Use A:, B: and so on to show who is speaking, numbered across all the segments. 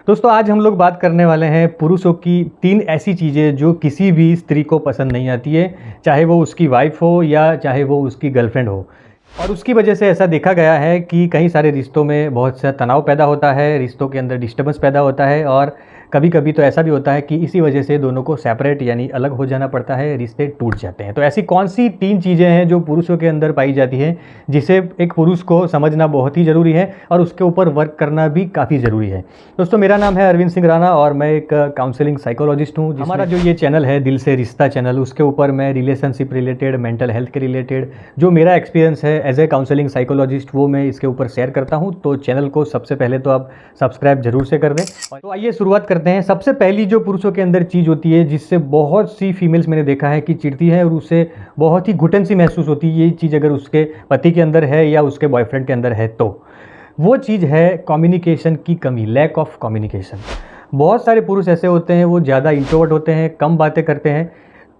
A: दोस्तों आज हम लोग बात करने वाले हैं पुरुषों की 3 ऐसी चीज़ें जो किसी भी स्त्री को पसंद नहीं आती है, चाहे वो उसकी वाइफ हो या चाहे वो उसकी गर्लफ्रेंड हो। और उसकी वजह से ऐसा देखा गया है कि कई सारे रिश्तों में बहुत सा तनाव पैदा होता है, रिश्तों के अंदर डिस्टर्बेंस पैदा होता है और कभी कभी तो ऐसा भी होता है कि इसी वजह से दोनों को सेपरेट यानी अलग हो जाना पड़ता है, रिश्ते टूट जाते हैं। तो ऐसी कौन सी 3 चीज़ें हैं जो पुरुषों के अंदर पाई जाती हैं जिसे एक पुरुष को समझना बहुत ही ज़रूरी है और उसके ऊपर वर्क करना भी काफ़ी ज़रूरी है। दोस्तों मेरा नाम है अरविंद सिंह राणा और मैं एक काउंसलिंग साइकोलॉजिस्ट हूँ। हमारा जो ये चैनल है दिल से रिश्ता चैनल, उसके ऊपर मैं रिलेशनशिप रिलेटेड, मेंटल हेल्थ के रिलेटेड जो मेरा एक्सपीरियंस है एज ए काउंसलिंग साइकोलॉजिस्ट वो मैं इसके ऊपर शेयर करता हूँ। तो चैनल को सबसे पहले तो आप सब्सक्राइब जरूर से कर दें। तो आइए शुरुआत करते हैं। सबसे पहली जो पुरुषों के अंदर चीज़ होती है जिससे बहुत सी फीमेल्स मैंने देखा है कि चिढ़ती है और उसे बहुत ही घुटन सी महसूस होती है, ये चीज़ अगर उसके पति के अंदर है या उसके बॉयफ्रेंड के अंदर है तो वो चीज़ है कम्युनिकेशन की कमी, लैक ऑफ कम्युनिकेशन। बहुत सारे पुरुष ऐसे होते हैं वो ज़्यादा इंट्रोवर्ट होते हैं, कम बातें करते हैं,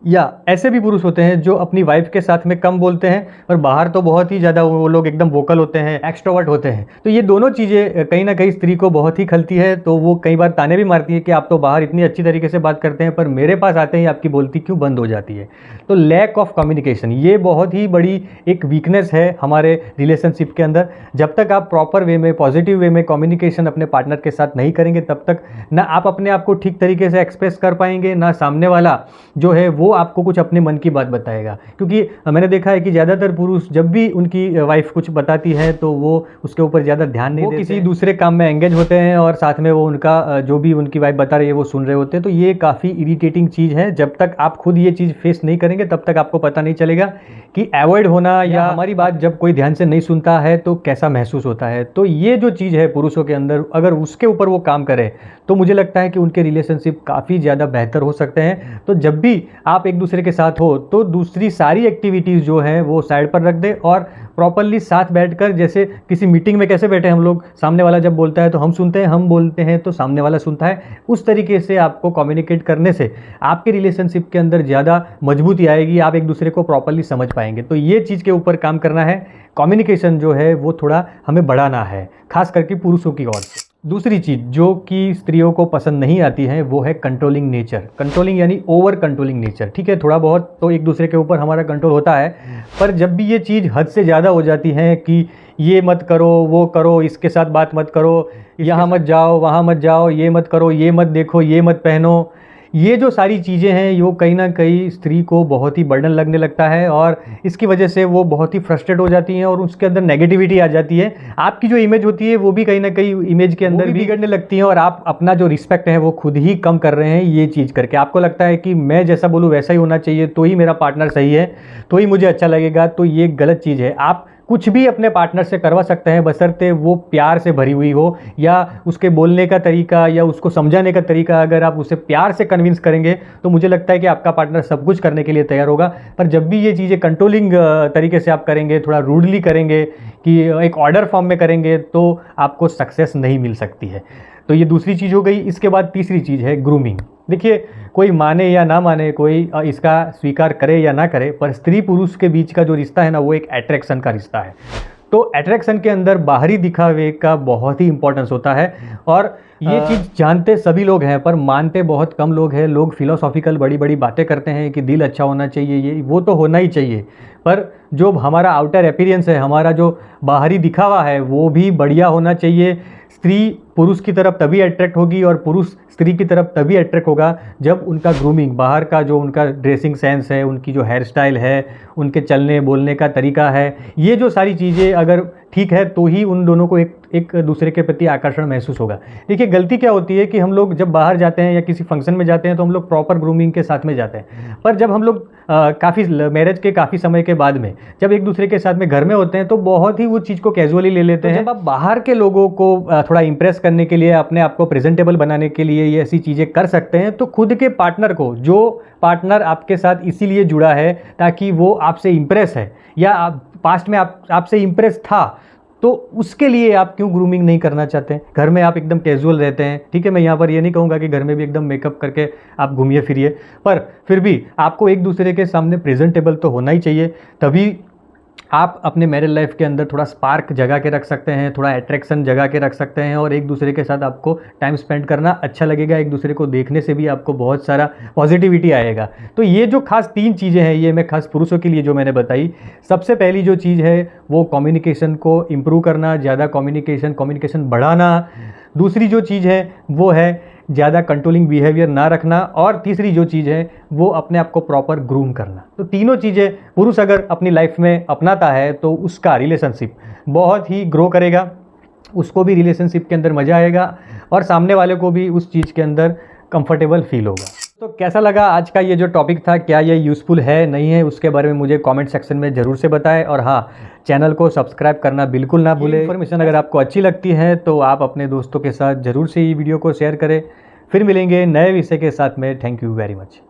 A: या ऐसे भी पुरुष होते हैं जो अपनी वाइफ के साथ में कम बोलते हैं और बाहर तो बहुत ही ज़्यादा वो लोग एकदम वोकल होते हैं, एक्सट्रोवर्ट होते हैं। तो ये दोनों चीज़ें कहीं ना कहीं स्त्री को बहुत ही खलती है। तो वो कई बार ताने भी मारती है कि आप तो बाहर इतनी अच्छी तरीके से बात करते हैं पर मेरे पास आते ही आपकी बोलती क्यों बंद हो जाती है। तो लैक ऑफ कम्युनिकेशन ये बहुत ही बड़ी एक वीकनेस है हमारे रिलेशनशिप के अंदर। जब तक आप प्रॉपर वे में, पॉजिटिव वे में कम्युनिकेशन अपने पार्टनर के साथ नहीं करेंगे तब तक ना आप अपने आप को ठीक तरीके से एक्सप्रेस कर पाएंगे, ना सामने वाला जो है वो आपको कुछ अपने मन की बात बताएगा। क्योंकि मैंने देखा है कि ज़्यादातर पुरुष जब भी उनकी वाइफ कुछ बताती है तो वो उसके ऊपर ज़्यादा ध्यान नहीं देते, किसी दूसरे काम में एंगेज होते हैं और साथ में वो उनका जो भी उनकी वाइफ बता रही है वो सुन रहे होते हैं। तो ये काफ़ी इरिटेटिंग चीज़ है। जब तक आप खुद ये चीज़ फेस नहीं करेंगे तब तक आपको पता नहीं चलेगा कि अवॉइड होना या हमारी बात जब कोई ध्यान से नहीं सुनता है तो कैसा महसूस होता है। तो ये जो चीज़ है पुरुषों के अंदर, अगर उसके ऊपर वो काम करे तो मुझे लगता है कि उनके रिलेशनशिप काफ़ी ज़्यादा बेहतर हो सकते हैं। तो जब भी आप एक दूसरे के साथ हो तो दूसरी सारी एक्टिविटीज़ जो है वो साइड पर रख दे और प्रॉपरली साथ बैठकर, जैसे किसी मीटिंग में कैसे बैठे हम लोग, सामने वाला जब बोलता है तो हम सुनते हैं, हम बोलते हैं तो सामने वाला सुनता है, उस तरीके से आपको कम्युनिकेट करने से आपके रिलेशनशिप के अंदर ज़्यादा मजबूती आएगी, आप एक दूसरे को प्रॉपरली समझ पाएंगे। तो ये चीज़ के ऊपर काम करना है, कम्युनिकेशन जो है वो थोड़ा हमें बढ़ाना है, खास करके पुरुषों की ओर से। दूसरी चीज़ जो कि स्त्रियों को पसंद नहीं आती है वो है कंट्रोलिंग नेचर। कंट्रोलिंग यानी ओवर कंट्रोलिंग नेचर। ठीक है, थोड़ा बहुत तो एक दूसरे के ऊपर हमारा कंट्रोल होता है, पर जब भी ये चीज़ हद से ज़्यादा हो जाती है कि ये मत करो, वो करो, इसके साथ बात मत करो, यहाँ मत जाओ, वहाँ मत जाओ, ये मत करो, ये मत देखो, ये मत पहनो, ये जो सारी चीज़ें हैं वो कहीं ना कहीं स्त्री को बहुत ही बर्डन लगने लगता है और इसकी वजह से वो बहुत ही फ्रस्ट्रेट हो जाती हैं और उसके अंदर नेगेटिविटी आ जाती है। आपकी जो इमेज होती है वो भी कहीं ना कहीं इमेज के अंदर भी बिगड़ने लगती है और आप अपना जो रिस्पेक्ट है वो खुद ही कम कर रहे हैं ये चीज़ करके। आपको लगता है कि मैं जैसा बोलूँ वैसा ही होना चाहिए तो ही मेरा पार्टनर सही है, तो ही मुझे अच्छा लगेगा। तो ये गलत चीज़ है। आप कुछ भी अपने पार्टनर से करवा सकते हैं बशर्ते वो प्यार से भरी हुई हो, या उसके बोलने का तरीका या उसको समझाने का तरीका अगर आप उसे प्यार से कन्विंस करेंगे तो मुझे लगता है कि आपका पार्टनर सब कुछ करने के लिए तैयार होगा। पर जब भी ये चीज़ें कंट्रोलिंग तरीके से आप करेंगे, थोड़ा रूडली करेंगे, कि एक ऑर्डर फॉर्म में करेंगे, तो आपको सक्सेस नहीं मिल सकती है। तो ये दूसरी चीज़ हो गई। इसके बाद तीसरी चीज़ है ग्रूमिंग। देखिए, कोई माने या ना माने, कोई इसका स्वीकार करे या ना करे, पर स्त्री पुरुष के बीच का जो रिश्ता है ना वो एक अट्रैक्शन का रिश्ता है। तो अट्रैक्शन के अंदर बाहरी दिखावे का बहुत ही इंपॉर्टेंस होता है और ये चीज़ जानते सभी लोग हैं पर मानते बहुत कम लोग हैं। लोग फिलोसॉफिकल बड़ी बड़ी बातें करते हैं कि दिल अच्छा होना चाहिए, ये वो तो होना ही चाहिए, पर जो हमारा आउटर अपीयरेंस है, हमारा जो बाहरी दिखावा है वो भी बढ़िया होना चाहिए। स्त्री पुरुष की तरफ तभी अट्रैक्ट होगी और पुरुष स्त्री की तरफ तभी अट्रैक्ट होगा जब उनका ग्रूमिंग, बाहर का जो उनका ड्रेसिंग सेंस है, उनकी जो हेयर स्टाइल है, उनके चलने बोलने का तरीका है, ये जो सारी चीज़ें अगर ठीक है तो ही उन दोनों को एक दूसरे के प्रति आकर्षण महसूस होगा। देखिए, गलती क्या होती है कि हम लोग जब बाहर जाते हैं या किसी फंक्शन में जाते हैं तो हम लोग प्रॉपर ग्रूमिंग के साथ में जाते हैं, पर जब हम लोग काफ़ी मैरिज के काफ़ी समय के बाद में जब एक दूसरे के साथ में घर में होते हैं तो बहुत ही वो चीज़ को कैजुअली ले लेते हैं। जब आप बाहर के लोगों को थोड़ा इंप्रेस करने के लिए, अपने आप को प्रेजेंटेबल बनाने के लिए ये ऐसी चीज़ें कर सकते हैं, तो खुद के पार्टनर को, जो पार्टनर आपके साथ इसीलिए जुड़ा है ताकि वो आपसे इंप्रेस है या आप पास्ट में आपसे इंप्रेस था, तो उसके लिए आप क्यों ग्रूमिंग नहीं करना चाहते हैं? घर में आप एकदम कैजुअल रहते हैं, ठीक है, मैं यहाँ पर ये नहीं कहूँगा कि घर में भी एकदम मेकअप करके आप घूमिए फिरिए, पर फिर भी आपको एक दूसरे के सामने प्रेजेंटेबल तो होना ही चाहिए, तभी आप अपने मैरिड लाइफ के अंदर थोड़ा स्पार्क जगा के रख सकते हैं, थोड़ा अट्रैक्शन जगा के रख सकते हैं और एक दूसरे के साथ आपको टाइम स्पेंड करना अच्छा लगेगा। एक दूसरे को देखने से भी आपको बहुत सारा पॉजिटिविटी आएगा। तो ये जो खास 3 चीज़ें हैं, ये मैं खास पुरुषों के लिए जो मैंने बताई। सबसे पहली जो चीज़ है वो कम्युनिकेशन को इम्प्रूव करना, ज़्यादा कम्युनिकेशन बढ़ाना। दूसरी जो चीज़ है वो है ज़्यादा कंट्रोलिंग बिहेवियर ना रखना, और तीसरी जो चीज़ है वो अपने आप को प्रॉपर ग्रूम करना। तो तीनों चीज़ें पुरुष अगर अपनी लाइफ में अपनाता है तो उसका रिलेशनशिप बहुत ही ग्रो करेगा, उसको भी रिलेशनशिप के अंदर मज़ा आएगा और सामने वाले को भी उस चीज़ के अंदर कंफर्टेबल फील होगा। तो कैसा लगा आज का ये जो टॉपिक था, क्या ये यूज़फुल है नहीं है, उसके बारे में मुझे कमेंट सेक्शन में ज़रूर से बताएं। और हाँ, चैनल को सब्सक्राइब करना बिल्कुल ना भूलें। इन्फॉर्मेशन अगर आपको अच्छी लगती है तो आप अपने दोस्तों के साथ ज़रूर से ये वीडियो को शेयर करें। फिर मिलेंगे नए विषय के साथ में। Thank you very much.